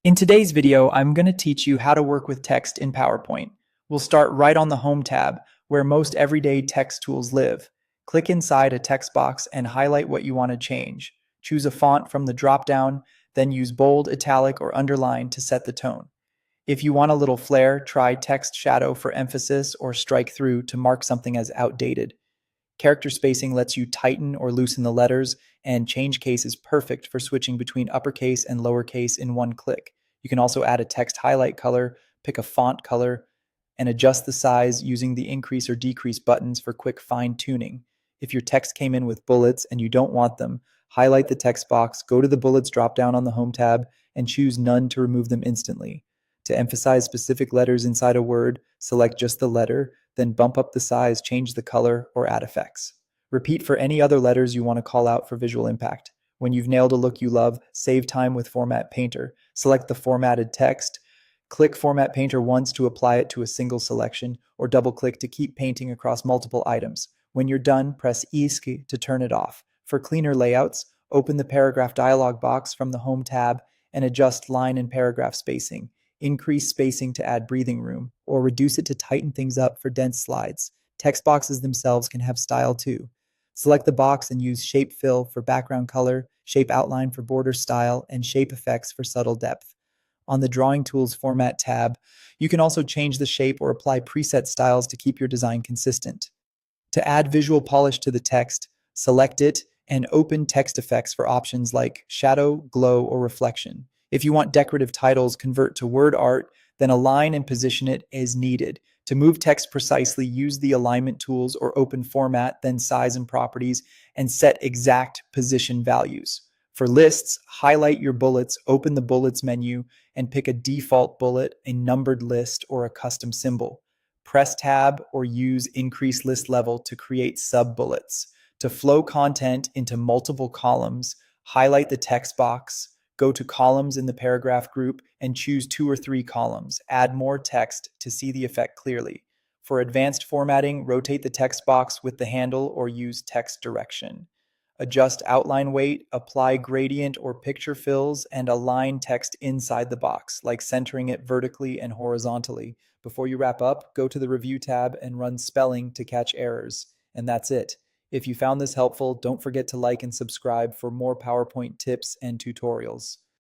In today's video, I'm going to teach you how to work with text in PowerPoint. We'll start right on the Home tab, where most everyday text tools live. Click inside a text box and highlight what you want to change. Choose a font from the drop-down, then use bold, italic, or underline to set the tone. If you want a little flair, try text shadow for emphasis or strike through to mark something as outdated. Character spacing lets you tighten or loosen the letters, and change case is perfect for switching between uppercase and lowercase in one click. You can also add a text highlight color, pick a font color, and adjust the size using the increase or decrease buttons for quick fine tuning. If your text came in with bullets and you don't want them, highlight the text box, go to the bullets drop down on the Home tab, and choose None to remove them instantly. To emphasize specific letters inside a word, select just the letter, then bump up the size, change the color, or add effects. Repeat for any other letters you want to call out for visual impact. When you've nailed a look you love, save time with Format Painter. Select the formatted text, click Format Painter once to apply it to a single selection, or double-click to keep painting across multiple items. When you're done, press Escape to turn it off. For cleaner layouts, open the paragraph dialog box from the Home tab and adjust line and paragraph spacing. Increase spacing to add breathing room, or reduce it to tighten things up for dense slides. Text boxes themselves can have style too. Select the box and use Shape Fill for background color, Shape Outline for border style, and Shape Effects for subtle depth. On the Drawing Tools Format tab, you can also change the shape or apply preset styles to keep your design consistent. To add visual polish to the text, select it and open text effects for options like shadow, glow, or reflection. If you want decorative titles, convert to word art, then align and position it as needed. To move text precisely, use the alignment tools or open format, then size and properties, and set exact position values. For lists, highlight your bullets, open the bullets menu, and pick a default bullet, a numbered list, or a custom symbol. Press tab or use increase list level to create sub-bullets. To flow content into multiple columns, highlight the text box, go to columns in the paragraph group, and choose 2 or 3 columns. Add more text to see the effect clearly. For advanced formatting, rotate the text box with the handle or use text direction. Adjust outline weight, apply gradient or picture fills, and align text inside the box, like centering it vertically and horizontally. Before you wrap up, go to the Review tab and run spelling to catch errors. And that's it. If you found this helpful, don't forget to like and subscribe for more PowerPoint tips and tutorials.